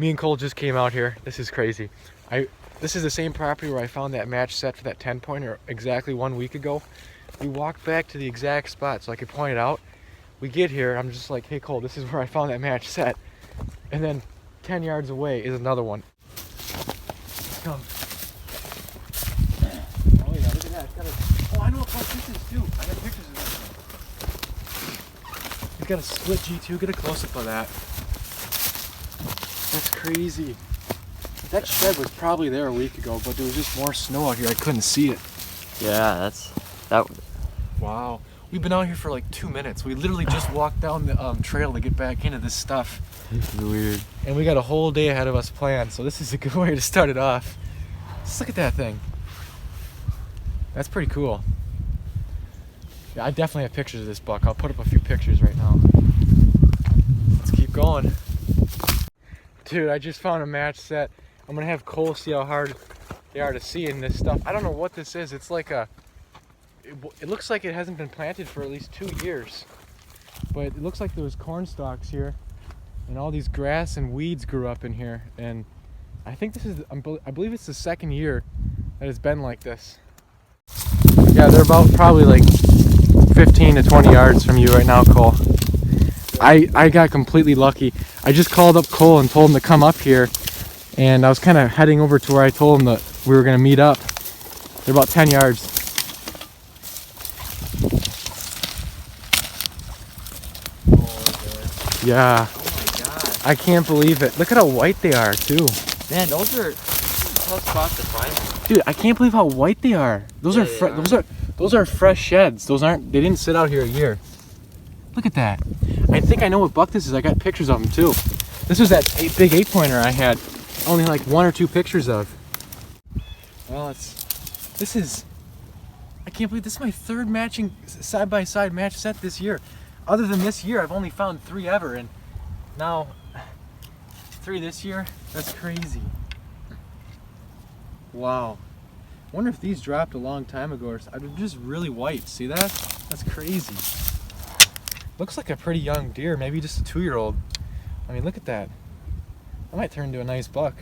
Me and Cole just came out here. This is crazy. This is the same property where I found that match set for that 10-pointer exactly 1 week ago. We walked back to the exact spot so I could point it out. We get here, I'm just like, hey Cole, this is where I found that match set. And then 10 yards away is another one. Come. Oh yeah, look at that. It's got oh, I know what buck this is too. I got pictures of this one. He's got a split G2. Get a close-up of that. That's crazy. That shed was probably there a week ago, but there was just more snow out here. I couldn't see it. Yeah, that. Wow. We've been out here for like 2 minutes. We literally just walked down the trail to get back into this stuff. This is weird. And we got a whole day ahead of us planned, so this is a good way to start it off. Just look at that thing. That's pretty cool. Yeah, I definitely have pictures of this buck. I'll put up a few pictures right now. Let's keep going. Dude, I just found a match set. I'm gonna have Cole see how hard they are to see in this stuff. I don't know what this is. It's like it looks like it hasn't been planted for at least 2 years. But it looks like there was corn stalks here, and all these grass and weeds grew up in here. And I think this is, I believe it's the 2nd year that it's been like this. Yeah, they're about probably like 15 to 20 yards from you right now, Cole. I got completely lucky. I just called up Cole and told him to come up here, and I was kind of heading over to where I told him that we were going to meet up. They're about 10 yards. Yeah. Oh my god. I can't believe it. Look at how white they are too. Man, those are tough spots to find them. Dude, I can't believe how white they are. Those those are fresh sheds. They didn't sit out here a year. Look at that. I think I know what buck this is. I got pictures of them too. This was that big 8-pointer I had only like 1 or 2 pictures of. Well, I can't believe this is my 3rd matching side-by-side match set this year. Other than this year, I've only found 3 ever, and now 3 this year. That's crazy. Wow. I wonder if these dropped a long time ago, or they're just really white. See that? That's crazy. Looks like a pretty young deer, maybe just a 2-year-old. I mean, look at that. That might turn into a nice buck.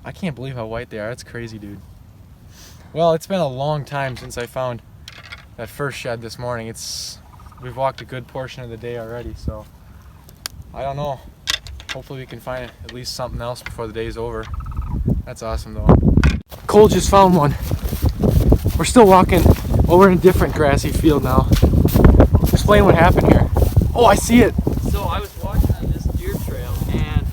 I can't believe how white they are. That's crazy, dude. Well, it's been a long time since I found that first shed this morning. We've walked a good portion of the day already, so I don't know. Hopefully we can find at least something else before the day's over. That's awesome though. Cole just found one. We're still walking over in a different grassy field now. Explain what happened here. Oh, I see it. So I was walking on this deer trail, and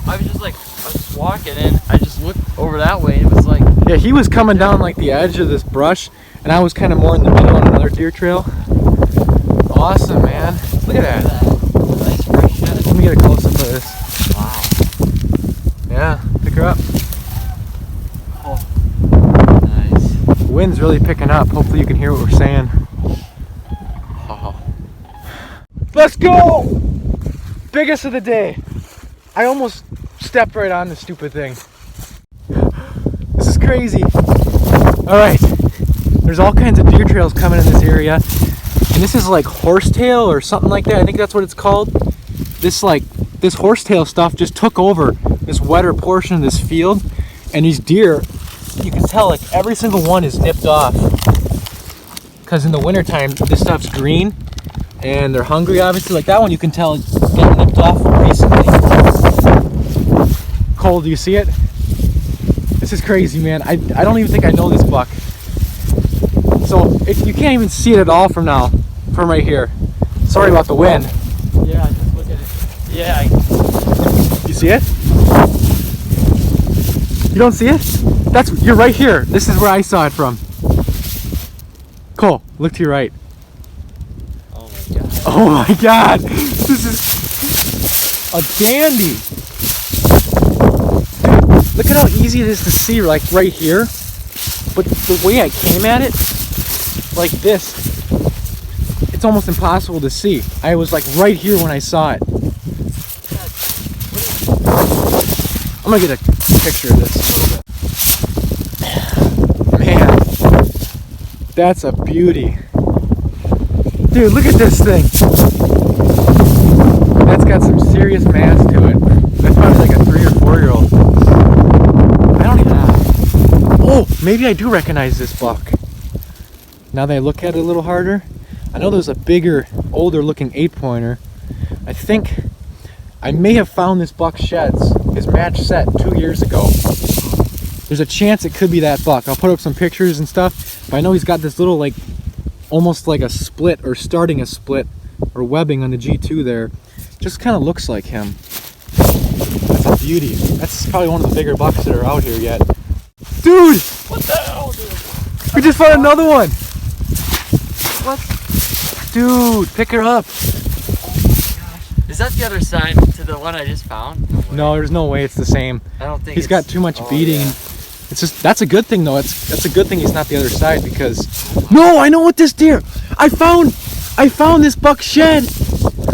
I was walking, and I just looked over that way, and it was like... Yeah, he was coming down like the edge of this brush, and I was kind of more in the middle on another deer trail. Awesome, man. Look at that. Nice fresh shed. Let me get a close-up of this. Wow. Yeah, pick her up. Oh. Nice. Wind's really picking up. Hopefully you can hear what we're saying. Oh. Let's go! Biggest of the day. I almost stepped right on this stupid thing. This is crazy. Alright. There's all kinds of deer trails coming in this area. And this is like horsetail or something like that. I think that's what it's called. This horsetail stuff just took over this wetter portion of this field. And these deer, you can tell like every single one is nipped off. Because in the wintertime, this stuff's green. And they're hungry, obviously. Like that one, you can tell it's getting nipped off recently. Cole, do you see it? This is crazy, man. I don't even think I know this buck. So you can't even see it at all from right here. Sorry about the wind. Yeah, just look at it. Yeah. You see it? You don't see it? You're right here. This is where I saw it from. Cole, look to your right. Oh my god. Oh my god! This is a dandy! Dude, look at how easy it is to see, like right here. But the way I came at it, like this, it's almost impossible to see. I was like right here when I saw it. I'm gonna get a picture of this a little bit. Man, that's a beauty. Dude, look at this thing. That's got some serious mass to it. probably like a 3 or 4 year old. I don't even know. Oh, maybe I do recognize this buck. Now that I look at it a little harder, I know there's a bigger, older looking 8-pointer. I think I may have found this buck sheds, his match set 2 years ago. There's a chance it could be that buck. I'll put up some pictures and stuff, but I know he's got this little, like, almost like a split or starting a split or webbing on the G2 there. Just kind of looks like him. That's a beauty. That's probably one of the bigger bucks that are out here yet. Dude! What the hell, dude? We just found another one! What? Dude, pick her up. Is that the other side to the one I just found? No, there's no way it's the same. I don't think He's got too much beating. Yeah. It's just, that's a good thing though. That's a good thing he's not the other side because, no, I know what this deer, I found this buck shed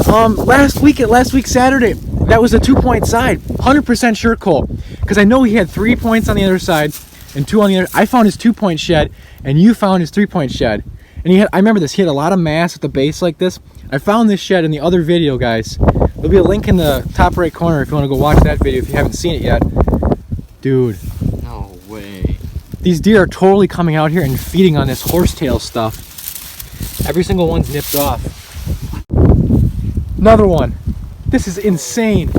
last week Saturday. That was a 2-point side, 100% sure, Cole, because I know he had 3 points on the other side and 2 on the other. I found his 2-point shed and you found his 3-point shed. And I remember this, he had a lot of mass at the base like this. I found this shed in the other video, guys. There'll be a link in the top right corner if you want to go watch that video if you haven't seen it yet. Dude. No way. These deer are totally coming out here and feeding on this horsetail stuff. Every single one's nipped off. Another one. This is insane.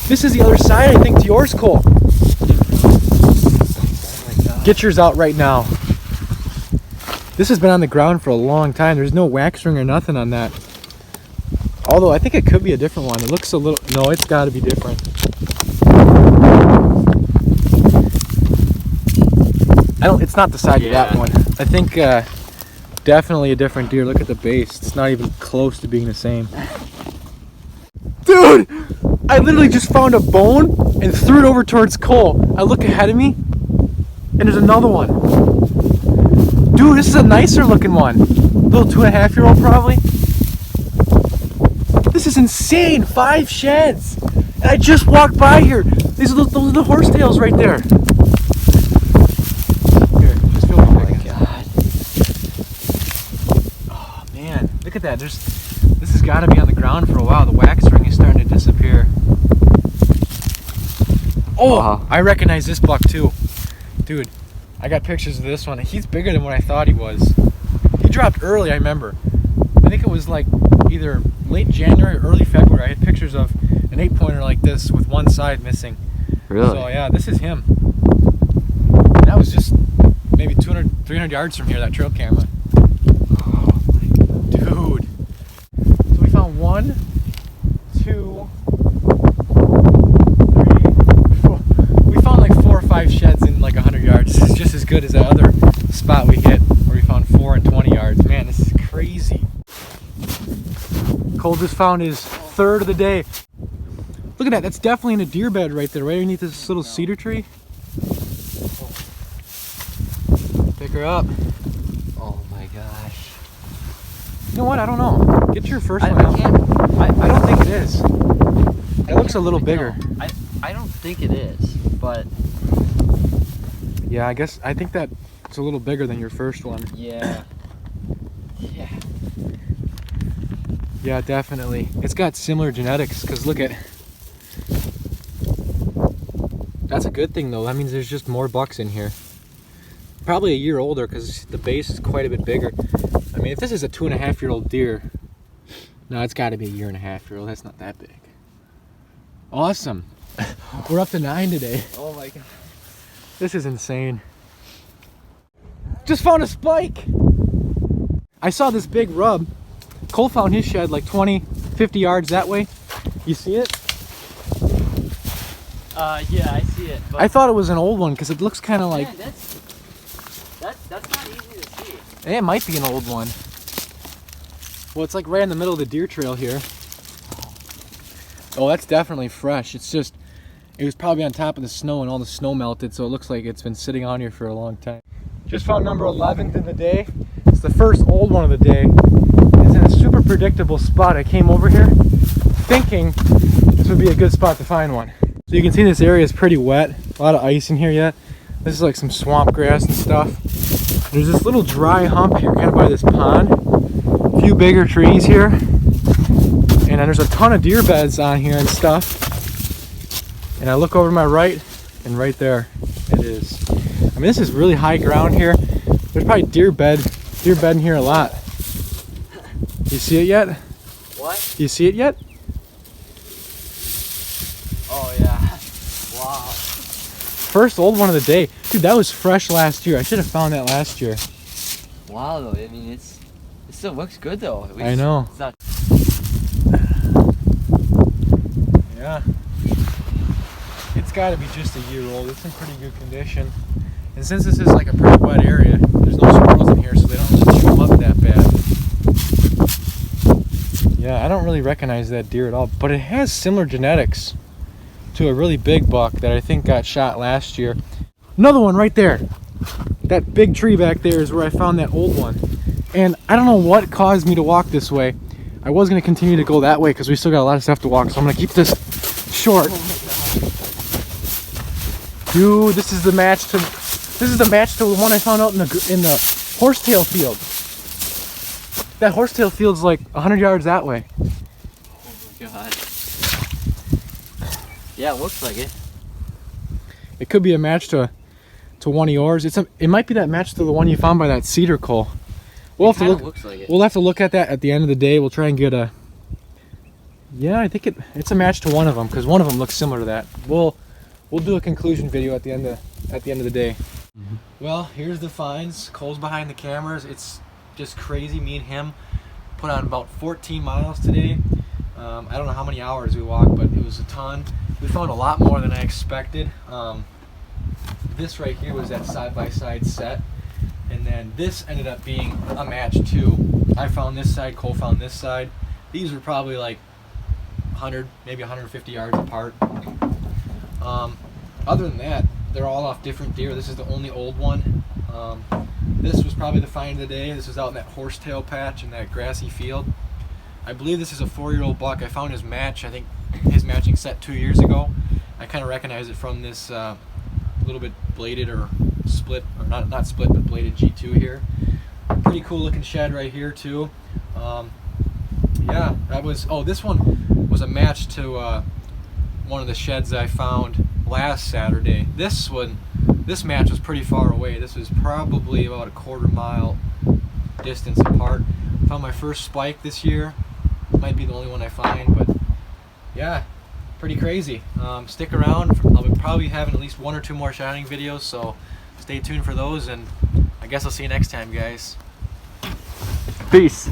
This is the other side, I think, to yours, Cole. Get yours out right now. This has been on the ground for a long time. There's no wax ring or nothing on that. Although I think it could be a different one. It looks a little, no, it's got to be different. It's not the side of that one. I think definitely a different deer. Look at the base. It's not even close to being the same. Dude, I literally just found a bone and threw it over towards Cole. I look ahead of me and there's another one. Dude, this is a nicer looking one. Little 2.5-year-old probably. This is insane. 5 sheds. And I just walked by here. Those are the horsetails right there. Here, just feel Oh my god. Oh man, look at that. This has got to be on the ground for a while. The wax ring is starting to disappear. Oh, I recognize this buck too. Dude, I got pictures of this one. He's bigger than what I thought he was. He dropped early, I remember. I think it was like either late January or early February. I had pictures of an 8-pointer like this with one side missing. Really? So yeah, this is him. That was just maybe 200, 300 yards from here, that trail camera. Oh my god. Dude. So we found 1, 2, 3, 4. We found like 4 or 5 sheds in like 100 yards. This is just as good as that other spot we hit where we found 4 and 20 yards. Man, this is crazy. Cole just found his 3rd of the day. Look at that, that's definitely in a deer bed right there, right underneath this little cedar tree. Pick her up. Oh my gosh. You know what, I don't know. Get your first one out. I don't think it is. It looks a little bigger. I don't think it is, but yeah, I think that it's a little bigger than your first one. yeah. Yeah. Yeah, definitely. It's got similar genetics, because look at... That's a good thing though, that means there's just more bucks in here. Probably a year older, because the base is quite a bit bigger. I mean, if this is a 2.5-year-old deer, no, it's got to be a 1.5-year-old. That's not that big. Awesome. We're up to 9 today. Oh my god. This is insane. Just found a spike. I saw this big rub. Cole found his shed like 20, 50 yards that way. You see it? Yeah, I see it. But I thought it was an old one because it looks kind of like... yeah, that's not easy to see. It might be an old one. Well, it's like right in the middle of the deer trail here. Oh, that's definitely fresh. It's just, it was probably on top of the snow and all the snow melted, so it looks like it's been sitting on here for a long time. Just found number 11th in the day. It's the first old one of the day. It's in a super predictable spot. I came over here thinking this would be a good spot to find one. So you can see this area is pretty wet. A lot of ice in here yet. This is like some swamp grass and stuff. There's this little dry hump here kind of by this pond. A few bigger trees here. And then there's a ton of deer beds on here and stuff. and I look over to my right, and right there it is. I mean, this is really high ground here. There's probably deer bed in here a lot. You see it yet? What? Do you see it yet? Oh yeah. Wow. First old one of the day. Dude, that was fresh last year. I should have found that last year. Wow, though. I mean, it still looks good though. At least I know. It's not. Yeah. It's got to be just a year old. It's in pretty good condition. And since this is like a pretty wet area, there's no squirrels in here, so they don't really chew 'em up that bad. Yeah, I don't really recognize that deer at all, but it has similar genetics to a really big buck that I think got shot last year. Another one right there. That big tree back there is where I found that old one. And I don't know what caused me to walk this way. I was going to continue to go that way because we still got a lot of stuff to walk, so I'm going to keep this short. Dude, this is the match to the one I found out in the horsetail field. That horsetail field's like 100 yards that way. Oh my god. Yeah, it looks like it. It could be a match to one of yours. It might be that match to the one you found by that cedar coal. We'll have to look. Looks like it. We'll have to look at that at the end of the day. We'll try and get a. Yeah, I think it's a match to one of them because one of them looks similar to that. We'll do a conclusion video at the end of the day. Mm-hmm. Well, here's the finds. Cole's behind the cameras. It's just crazy. Me and him put on about 14 miles today. I don't know how many hours we walked, but it was a ton. We found a lot more than I expected. This right here was that side-by-side set, and then this ended up being a match too. I found this side, Cole found this side. These were probably like 100, maybe 150 yards apart. Other than that, they're all off different deer. This is the only old one. This was probably the find of the day. This was out in that horsetail patch in that grassy field. I believe this is a 4-year-old buck. I found his match, I think his matching set 2 years ago. I kind of recognize it from this little bit bladed or split, or not split, but bladed G2 here. Pretty cool looking shed right here too. Yeah, that was, this one was a match to one of the sheds I found last Saturday. This match was pretty far away. This was probably about a 1/4 mile distance apart. Found my first spike this year. Might be the only one I find, but yeah, pretty crazy. Stick around. I'll be probably having at least 1 or 2 more shotting videos, so stay tuned for those, and I guess I'll see you next time, guys. Peace.